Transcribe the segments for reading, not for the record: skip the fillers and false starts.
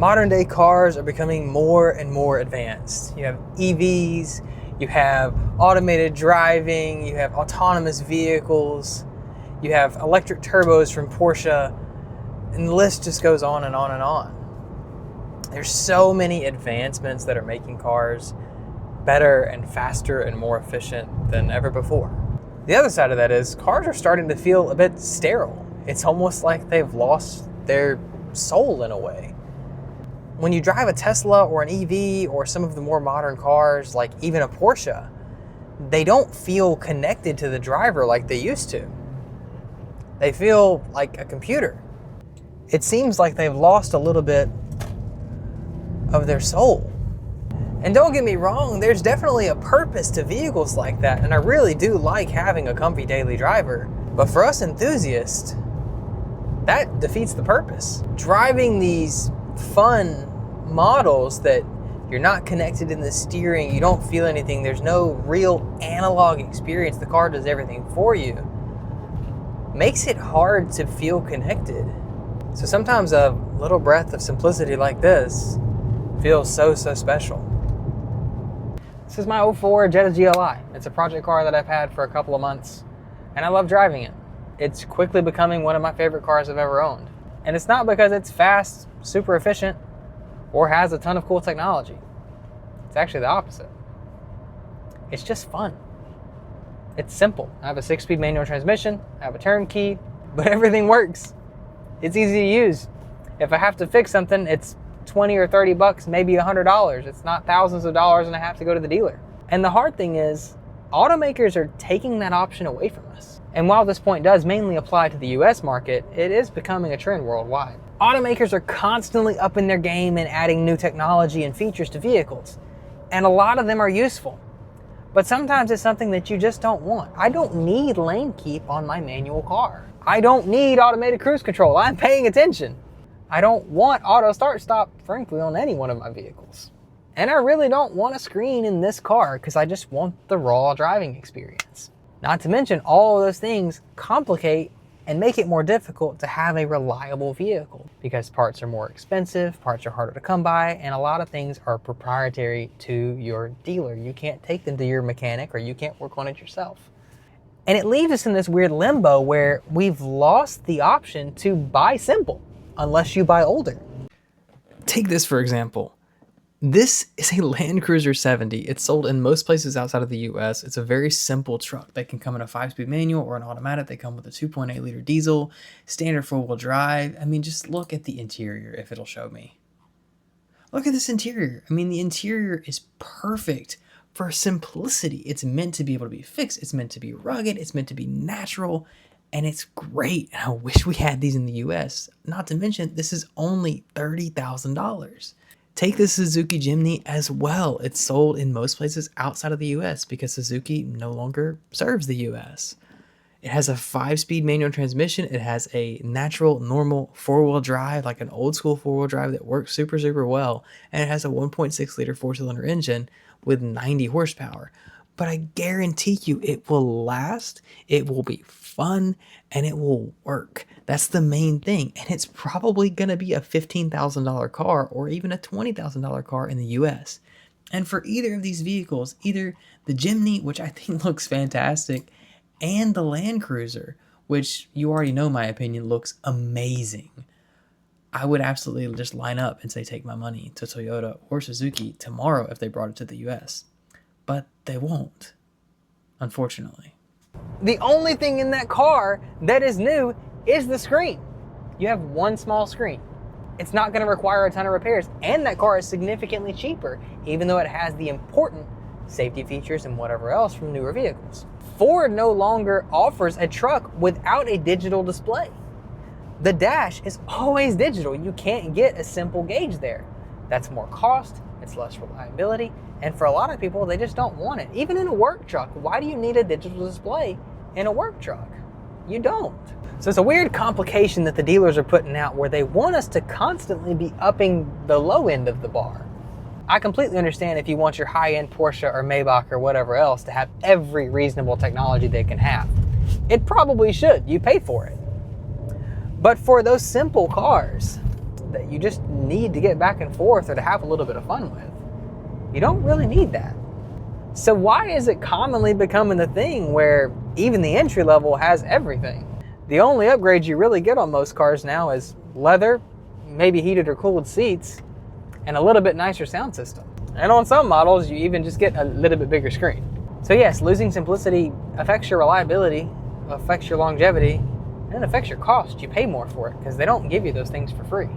Modern day cars are becoming more and more advanced. You have EVs, you have automated driving, you have autonomous vehicles, you have electric turbos from Porsche, and the list just goes on and on and on. There's so many advancements that are making cars better and faster and more efficient than ever before. The other side of that is cars are starting to feel a bit sterile. It's almost like they've lost their soul in a way. When you drive a Tesla or an EV or some of the more modern cars, like even a Porsche, they don't feel connected to the driver like they used to. They feel like a computer. It seems like they've lost a little bit of their soul. And don't get me wrong, there's definitely a purpose to vehicles like that, and I really do like having a comfy daily driver. But for us enthusiasts, that defeats the purpose. Driving these fun models that you're not connected in the steering, you don't feel anything, there's no real analog experience, the car does everything for you, makes it hard to feel connected. So sometimes a little breath of simplicity like this feels so special. This is my 04 Jetta GLI. It's a project car that I've had for a couple of months, and I love driving it. It's quickly becoming one of my favorite cars I've ever owned. And it's not because it's fast, super efficient, or has a ton of cool technology. It's actually the opposite. It's just fun. It's simple. I have a 6-speed manual transmission, I have a turn key, but everything works. It's easy to use. If I have to fix something, it's 20 or 30 bucks, maybe $100. It's not thousands of dollars and I have to go to the dealer. And the hard thing is, automakers are taking that option away from us. And while this point does mainly apply to the US market, it is becoming a trend worldwide. Automakers are constantly upping their game and adding new technology and features to vehicles. And a lot of them are useful. But sometimes it's something that you just don't want. I don't need lane keep on my manual car. I don't need automated cruise control. I'm paying attention. I don't want auto start stop, frankly, on any one of my vehicles. And I really don't want a screen in this car because I just want the raw driving experience. Not to mention all of those things complicate and make it more difficult to have a reliable vehicle because parts are more expensive, parts are harder to come by, and a lot of things are proprietary to your dealer. You can't take them to your mechanic or you can't work on it yourself. And it leaves us in this weird limbo where we've lost the option to buy simple unless you buy older. Take this for example. This is a Land Cruiser 70. It's sold in most places outside of the US. It's a very simple truck. They can come in a 5-speed manual or an automatic. They come with a 2.8 liter diesel, standard 4-wheel drive. I mean, just look at the interior if it'll show me. Look at this interior. I mean, the interior is perfect for simplicity. It's meant to be able to be fixed. It's meant to be rugged. It's meant to be natural. And it's great. And I wish we had these in the US. Not to mention, this is only $30,000. Take the Suzuki Jimny as well. It's sold in most places outside of the US because Suzuki no longer serves the US. It has a 5-speed manual transmission. It has a natural, normal 4-wheel drive, like an old school 4-wheel drive that works super well. And it has a 1.6 liter 4-cylinder engine with 90 horsepower. But I guarantee you it will last, it will be fun, and it will work. That's the main thing. And it's probably going to be a $15,000 car or even a $20,000 car in the US. And for either of these vehicles, either the Jimny, which I think looks fantastic, and the Land Cruiser, which you already know my opinion looks amazing, I would absolutely just line up and say take my money to Toyota or Suzuki tomorrow if they brought it to the US. But they won't, unfortunately. The only thing in that car that is new is the screen. You have one small screen. It's not going to require a ton of repairs, and that car is significantly cheaper, even though it has the important safety features and whatever else from newer vehicles. Ford no longer offers a truck without a digital display. The dash is always digital. You can't get a simple gauge there. That's more cost, it's less reliability, and for a lot of people, they just don't want it. Even in a work truck, why do you need a digital display in a work truck? You don't. So it's a weird complication that the dealers are putting out where they want us to constantly be upping the low end of the bar. I completely understand if you want your high-end Porsche or Maybach or whatever else to have every reasonable technology they can have. It probably should. You pay for it. But for those simple cars, that you just need to get back and forth or to have a little bit of fun with. You don't really need that. So why is it commonly becoming the thing where even the entry level has everything? The only upgrade you really get on most cars now is leather, maybe heated or cooled seats, and a little bit nicer sound system. And on some models, you even just get a little bit bigger screen. So yes, losing simplicity affects your reliability, affects your longevity, and it affects your cost. You pay more for it because they don't give you those things for free.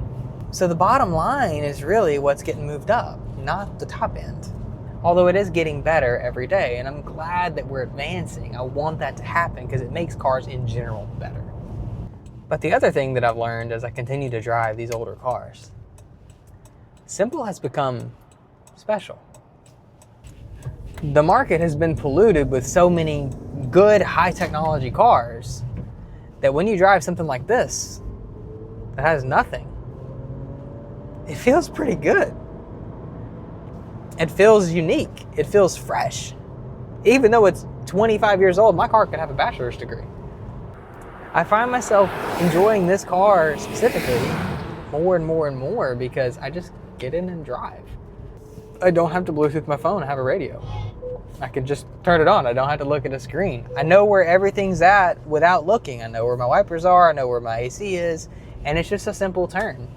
So the bottom line is really what's getting moved up, not the top end. Although it is getting better every day, and I'm glad that we're advancing. I want that to happen because it makes cars in general better. But the other thing that I've learned as I continue to drive these older cars, simple has become special. The market has been polluted with so many good high technology cars that when you drive something like this that has nothing, it feels pretty good. It feels unique. It feels fresh. Even though it's 25 years old, my car could have a bachelor's degree. I find myself enjoying this car specifically more and more and more because I just get in and drive. I don't have to Bluetooth my phone. I have a radio. I can just turn it on. I don't have to look at a screen. I know where everything's at without looking. I know where my wipers are. I know where my AC is. And it's just a simple turn.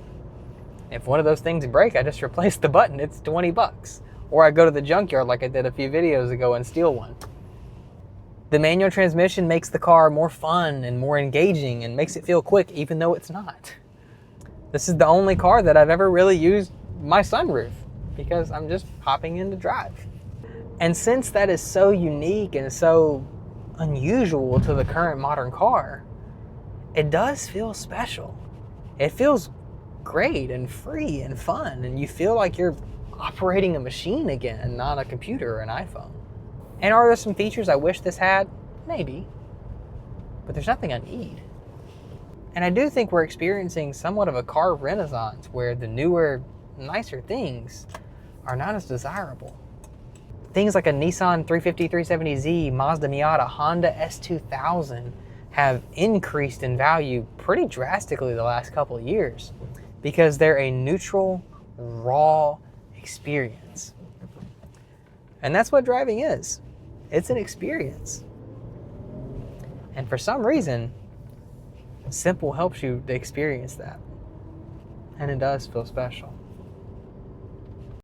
If one of those things break, I just replace the button. It's $20. Or I go to the junkyard like I did a few videos ago and steal one. The manual transmission makes the car more fun and more engaging and makes it feel quick even though it's not. This is the only car that I've ever really used my sunroof because I'm just hopping in to drive. And since that is so unique and so unusual to the current modern car, it does feel special. It feels great and free and fun, and you feel like you're operating a machine again, not a computer or an iPhone. And are there some features I wish this had? Maybe. But there's nothing I need. And I do think we're experiencing somewhat of a car renaissance where the newer, nicer things are not as desirable. Things like a Nissan 350, 370Z, Mazda Miata, Honda S2000 have increased in value pretty drastically the last couple of years because they're a neutral, raw experience. And that's what driving is. It's an experience. And for some reason, simple helps you to experience that. And it does feel special.